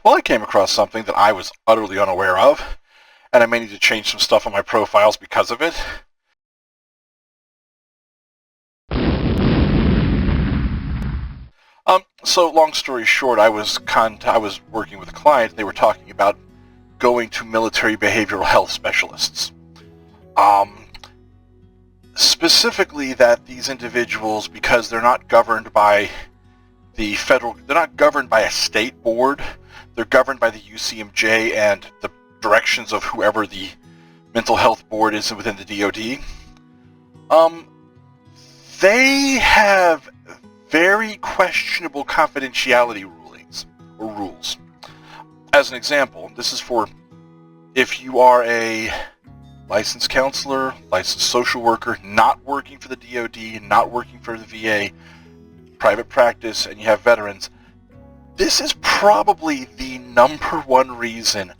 well, I came across something that I was utterly unaware of, and I may need to change some stuff on my profiles because of it. So long story short, I was working with a client. They were talking about going to military behavioral health specialists. Specifically that these individuals, because they're not governed by the federal, they're not governed by a state board, they're governed by the UCMJ and the directions of whoever the mental health board is within the DoD. They have very questionable confidentiality rulings or rules. As an example, this is for if you are a licensed counselor, licensed social worker, not working for the DoD, not working for the VA, private practice, and you have veterans. This is probably the number one reason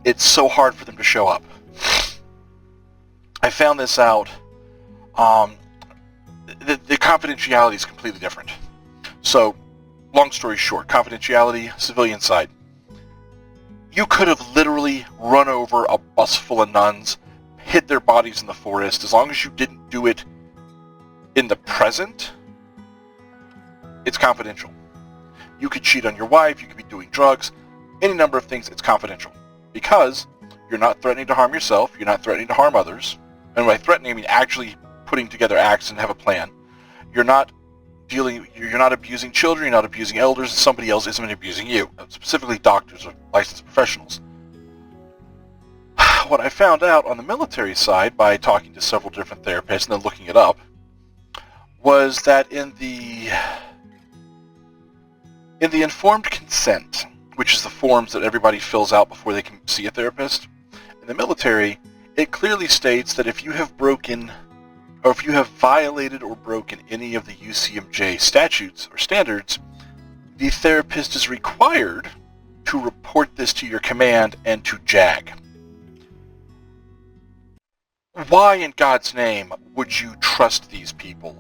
it's so hard for them to show up. I found this out. The confidentiality is completely different. So, long story short, confidentiality, civilian side. You could have literally run over a bus full of nuns, hid their bodies in the forest. As long as you didn't do it in the present, it's confidential. You could cheat on your wife, you could be doing drugs, any number of things, it's confidential. Because you're not threatening to harm yourself, you're not threatening to harm others. And by threatening, I mean actually putting together acts and have a plan. You're not abusing children, you're not abusing elders, and somebody else isn't abusing you. Specifically doctors or licensed professionals. What I found out on the military side by talking to several different therapists and then looking it up was that in the informed consent, which is the forms that everybody fills out before they can see a therapist, in the military, it clearly states that if you have broken or if you have violated or broken any of the UCMJ statutes or standards, the therapist is required to report this to your command and to JAG. Why in God's name would you trust these people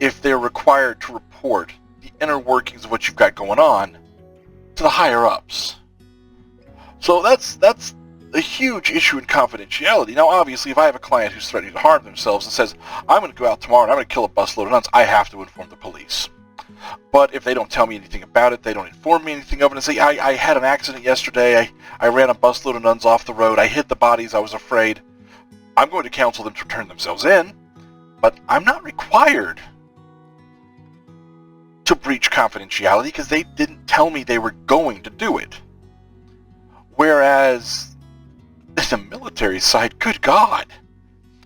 if they're required to report the inner workings of what you've got going on to the higher-ups? So that's a huge issue in confidentiality. Now, obviously, if I have a client who's threatening to harm themselves and says, I'm going to go out tomorrow and I'm going to kill a busload of nuns, I have to inform the police. But if they don't tell me anything about it, they don't inform me anything of it, and say, I had an accident yesterday, I ran a busload of nuns off the road, I hid the bodies, I was afraid, I'm going to counsel them to turn themselves in, but I'm not required to breach confidentiality because they didn't tell me they were going to do it. Whereas the military side, good God,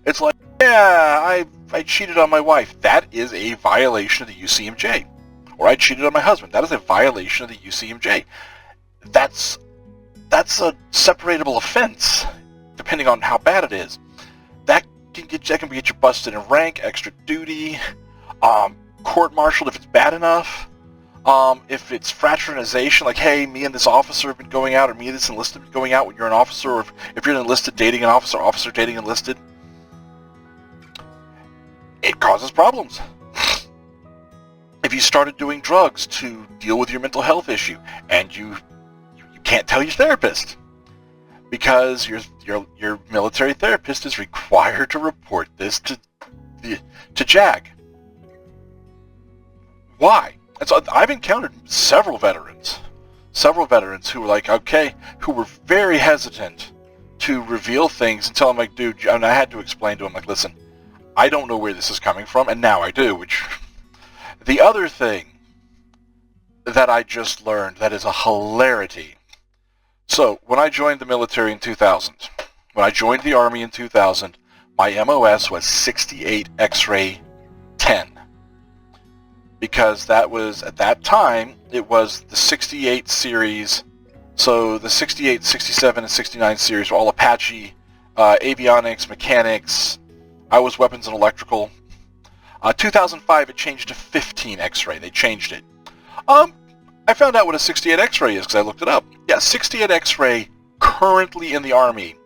it's like, yeah, I cheated on my wife. That is a violation of the UCMJ. Or I cheated on my husband. That is a violation of the UCMJ. That's a separatable offense, depending on how bad it is. That can get you busted in rank, extra duty, court-martialed if it's bad enough. If it's fraternization, like, hey, me and this officer have been going out, or me and this enlisted have been going out when you're an officer, or if you're an enlisted dating an officer, officer dating enlisted, it causes problems. If you started doing drugs to deal with your mental health issue, and you can't tell your therapist, because your military therapist is required to report this to JAG. Why? And so I've encountered several veterans who were like, okay, who were very hesitant to reveal things until I'm like, dude, and I had to explain to them, like, listen, I don't know where this is coming from, and now I do, which, the other thing that I just learned that is a hilarity. So, when I joined the military in 2000, when I joined the Army in 2000, my MOS was 68 X-ray 10. Because that was, at that time, it was the 68 series, so the 68, 67, and 69 series were all Apache, avionics, mechanics, I was weapons and electrical. 2005 it changed to 15 X-ray, they changed it. I found out what a 68 X-ray is because I looked it up. Yeah, 68 X-ray currently in the Army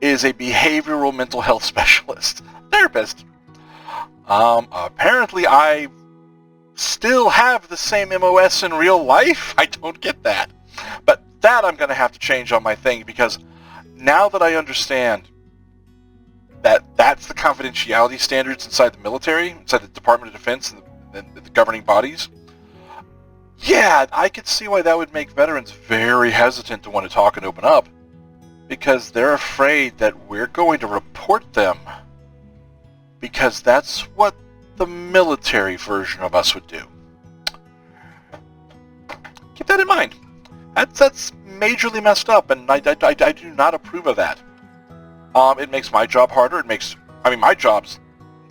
is a behavioral mental health specialist, therapist. Apparently I still have the same MOS in real life? I don't get that. But I'm going to have to change on my thing, because now that I understand that that's the confidentiality standards inside the military, inside the Department of Defense and the governing bodies, yeah, I could see why that would make veterans very hesitant to want to talk and open up, because they're afraid that we're going to report them, because that's what the military version of us would do. Keep that in mind. That's majorly messed up, and I do not approve of that. It makes my job harder. My job's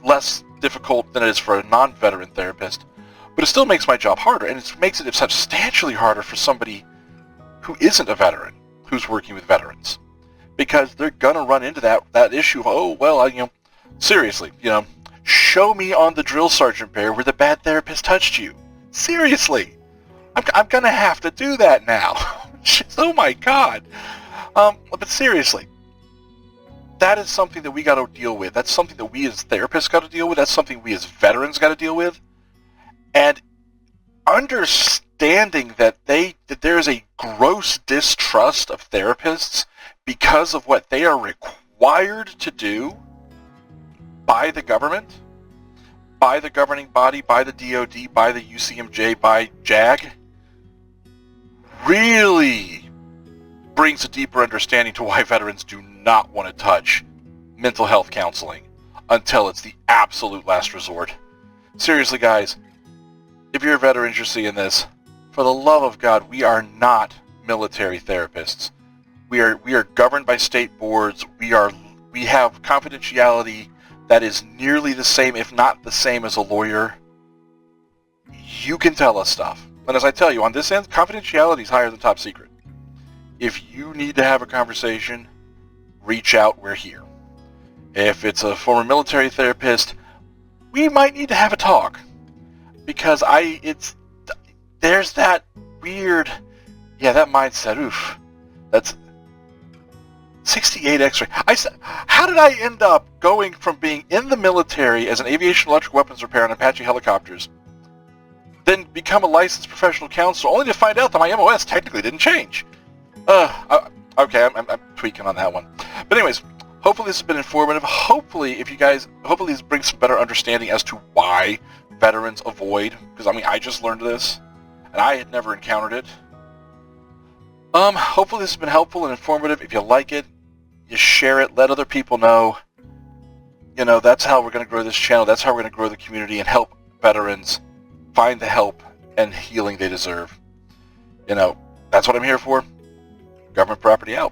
less difficult than it is for a non-veteran therapist, but it still makes my job harder, and it makes it substantially harder for somebody who isn't a veteran, who's working with veterans, because they're gonna run into that issue of, oh, well, seriously, show me on the drill sergeant bear where the bad therapist touched you. Seriously, I'm gonna have to do that now. Oh my God. But seriously, that is something that we got to deal with. That's something that we as therapists got to deal with. That's something we as veterans got to deal with. And understanding that there is a gross distrust of therapists because of what they are required to do by the government, by the governing body, by the DOD, by the UCMJ, by JAG, really brings a deeper understanding to why veterans do not want to touch mental health counseling until it's the absolute last resort. Seriously, guys, if you're a veteran, you're seeing this, for the love of God, we are not military therapists. We are governed by state boards. We have confidentiality that is nearly the same, if not the same, as a lawyer. You can tell us stuff. And as I tell you, on this end, confidentiality is higher than top secret. If you need to have a conversation, reach out, we're here. If it's a former military therapist, we might need to have a talk. Because there's that weird, that mindset, oof, that's 68 X-ray. How did I end up going from being in the military as an aviation electrical weapons repair on Apache helicopters, then become a licensed professional counselor, only to find out that my MOS technically didn't change? Okay, I'm tweaking on that one. But anyways, hopefully this has been informative. Hopefully this brings some better understanding as to why veterans avoid, because I just learned this, and I had never encountered it. Hopefully this has been helpful and informative. If you like it, you share it, let other people know. That's how we're going to grow this channel. That's how we're going to grow the community and help veterans find the help and healing they deserve. That's what I'm here for. Government property out.